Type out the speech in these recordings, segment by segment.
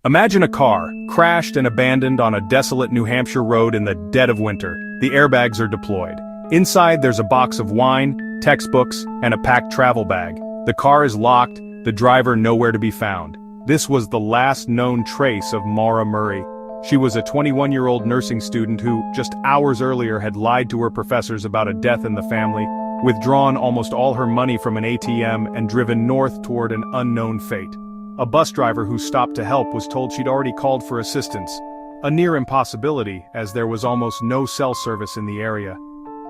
Imagine a car, crashed and abandoned on a desolate New Hampshire road in the dead of winter. The airbags are deployed. Inside there's a box of wine, textbooks, and a packed travel bag. The car is locked, the driver nowhere to be found. This was the last known trace of Maura Murray. She was a 21-year-old nursing student who, just hours earlier, had lied to her professors about a death in the family, withdrawn almost all her money from an ATM, and driven north toward an unknown fate. A bus driver who stopped to help was told she'd already called for assistance, a near impossibility as there was almost no cell service in the area.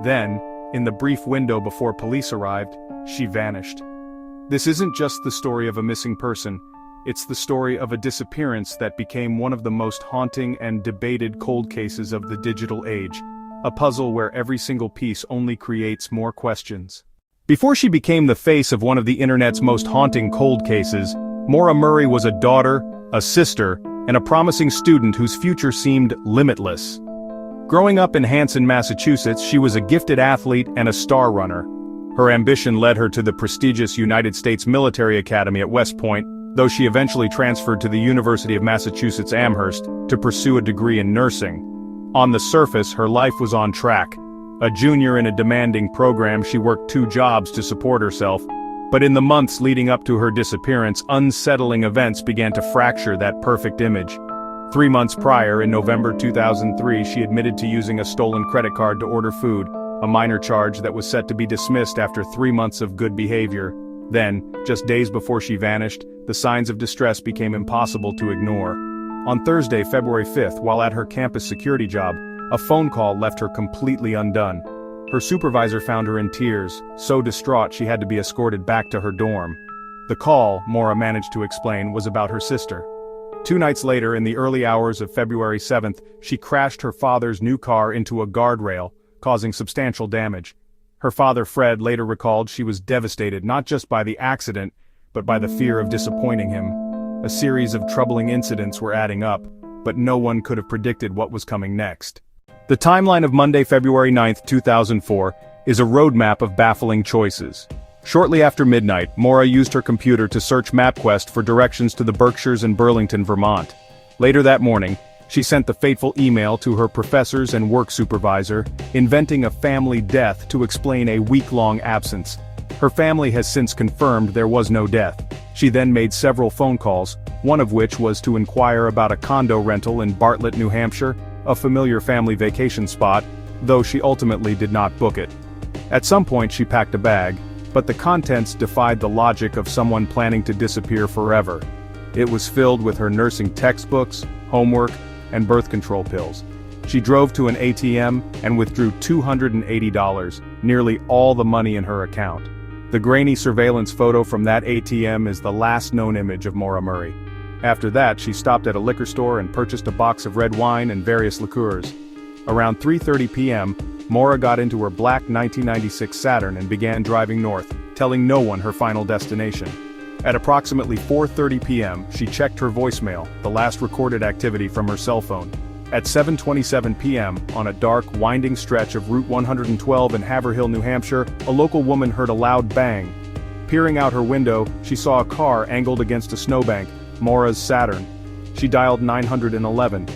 Then, in the brief window before police arrived, she vanished. This isn't just the story of a missing person, it's the story of a disappearance that became one of the most haunting and debated cold cases of the digital age, a puzzle where every single piece only creates more questions. Before she became the face of one of the internet's most haunting cold cases, Maura Murray was a daughter, a sister, and a promising student whose future seemed limitless. Growing up in Hanson, Massachusetts, she was a gifted athlete and a star runner. Her ambition led her to the prestigious United States Military Academy at West Point, though she eventually transferred to the University of Massachusetts Amherst to pursue a degree in nursing. On the surface, her life was on track. A junior in a demanding program, she worked 2 jobs to support herself. But in the months leading up to her disappearance, unsettling events began to fracture that perfect image. 3 months prior, in November 2003, she admitted to using a stolen credit card to order food, a minor charge that was set to be dismissed after 3 months of good behavior. Then, just days before she vanished, the signs of distress became impossible to ignore. On Thursday, February 5th, while at her campus security job, a phone call left her completely undone. Her supervisor found her in tears, so distraught she had to be escorted back to her dorm. The call, Maura managed to explain, was about her sister. 2 nights later, in the early hours of February 7th, she crashed her father's new car into a guardrail, causing substantial damage. Her father, Fred, later recalled she was devastated not just by the accident, but by the fear of disappointing him. A series of troubling incidents were adding up, but no one could have predicted what was coming next. The timeline of Monday, February 9, 2004, is a roadmap of baffling choices. Shortly after midnight, Maura used her computer to search MapQuest for directions to the Berkshires and Burlington, Vermont. Later that morning, she sent the fateful email to her professors and work supervisor, inventing a family death to explain a week-long absence. Her family has since confirmed there was no death. She then made several phone calls, one of which was to inquire about a condo rental in Bartlett, New Hampshire, a familiar family vacation spot, though she ultimately did not book it. At some point she packed a bag, but the contents defied the logic of someone planning to disappear forever. It was filled with her nursing textbooks, homework, and birth control pills. She drove to an ATM and withdrew $280, nearly all the money in her account. The grainy surveillance photo from that ATM is the last known image of Maura Murray. After that, she stopped at a liquor store and purchased a box of red wine and various liqueurs. Around 3:30 p.m., Maura got into her black 1996 Saturn and began driving north, telling no one her final destination. At approximately 4:30 p.m., she checked her voicemail, the last recorded activity from her cell phone. At 7:27 p.m., on a dark, winding stretch of Route 112 in Haverhill, New Hampshire, a local woman heard a loud bang. Peering out her window, she saw a car angled against a snowbank, Maura's Saturn. She dialed 911.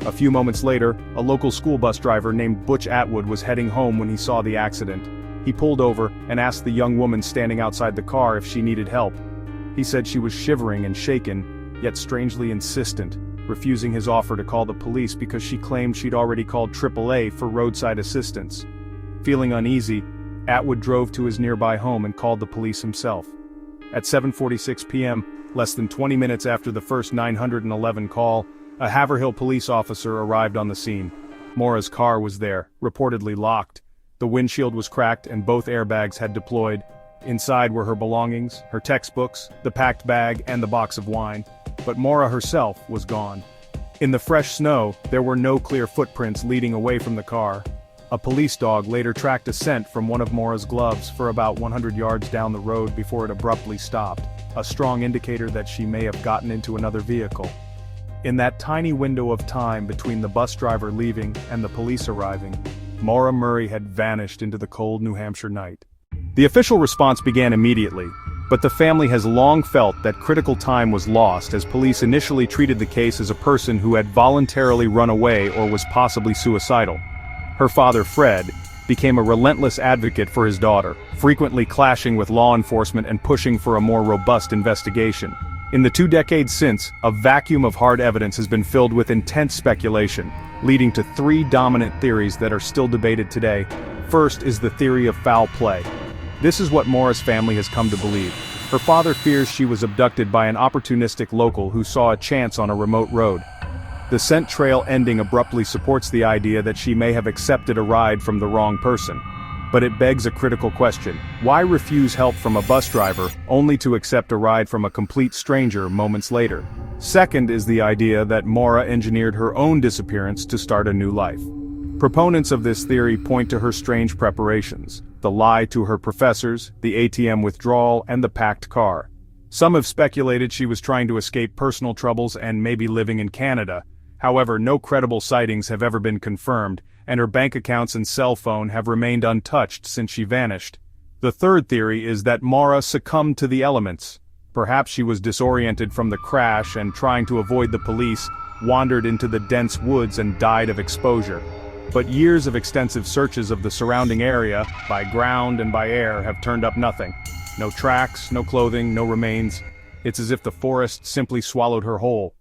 A few moments later, a local school bus driver named Butch Atwood was heading home when he saw the accident. He pulled over and asked the young woman standing outside the car if she needed help. He said she was shivering and shaken, yet strangely insistent, refusing his offer to call the police because she claimed she'd already called AAA for roadside assistance. Feeling uneasy, Atwood drove to his nearby home and called the police himself. At 7:46 p.m., less than 20 minutes after the first 911 call, a Haverhill police officer arrived on the scene. Maura's car was there, reportedly locked. The windshield was cracked and both airbags had deployed. Inside were her belongings, her textbooks, the packed bag, and the box of wine. But Maura herself was gone. In the fresh snow, there were no clear footprints leading away from the car. A police dog later tracked a scent from one of Maura's gloves for about 100 yards down the road before it abruptly stopped, a strong indicator that she may have gotten into another vehicle. In that tiny window of time between the bus driver leaving and the police arriving, Maura Murray had vanished into the cold New Hampshire night. The official response began immediately. But the family has long felt that critical time was lost as police initially treated the case as a person who had voluntarily run away or was possibly suicidal. Her father, Fred, became a relentless advocate for his daughter, frequently clashing with law enforcement and pushing for a more robust investigation. In the 2 decades since, a vacuum of hard evidence has been filled with intense speculation, leading to 3 dominant theories that are still debated today. First is the theory of foul play. This is what Maura's family has come to believe. Her father fears she was abducted by an opportunistic local who saw a chance on a remote road. The scent trail ending abruptly supports the idea that she may have accepted a ride from the wrong person. But it begs a critical question. Why refuse help from a bus driver, only to accept a ride from a complete stranger moments later? Second is the idea that Maura engineered her own disappearance to start a new life. Proponents of this theory point to her strange preparations: the lie to her professors, the ATM withdrawal, and the packed car. Some have speculated she was trying to escape personal troubles and maybe living in Canada. However, no credible sightings have ever been confirmed, and her bank accounts and cell phone have remained untouched since she vanished. The third theory is that Maura succumbed to the elements. Perhaps she was disoriented from the crash and, trying to avoid the police, wandered into the dense woods and died of exposure. But years of extensive searches of the surrounding area, by ground and by air, have turned up nothing. No tracks, no clothing, no remains. It's as if the forest simply swallowed her whole.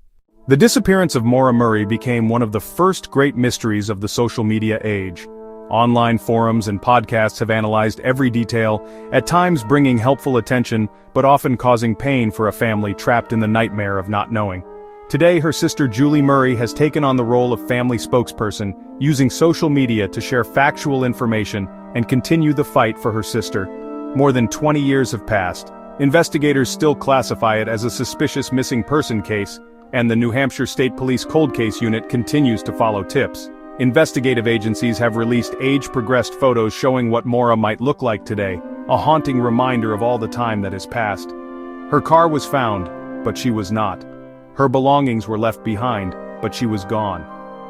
The disappearance of Maura Murray became one of the first great mysteries of the social media age. Online forums and podcasts have analyzed every detail, at times bringing helpful attention, but often causing pain for a family trapped in the nightmare of not knowing. Today, her sister Julie Murray has taken on the role of family spokesperson, using social media to share factual information and continue the fight for her sister. More than 20 years have passed. Investigators still classify it as a suspicious missing person case, and the New Hampshire State Police Cold Case Unit continues to follow tips. Investigative agencies have released age-progressed photos showing what Maura might look like today, a haunting reminder of all the time that has passed. Her car was found, but she was not. Her belongings were left behind, but she was gone.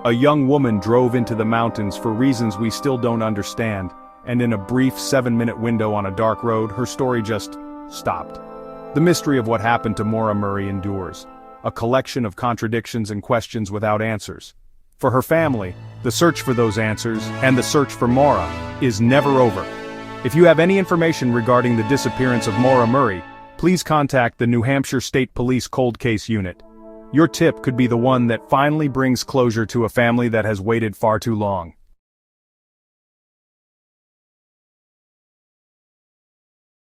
A young woman drove into the mountains for reasons we still don't understand, and in a brief 7-minute window on a dark road, her story just stopped. The mystery of what happened to Maura Murray endures. A collection of contradictions and questions without answers. For her family, the search for those answers, and the search for Maura, is never over. If you have any information regarding the disappearance of Maura Murray, please contact the New Hampshire State Police Cold Case Unit. Your tip could be the one that finally brings closure to a family that has waited far too long.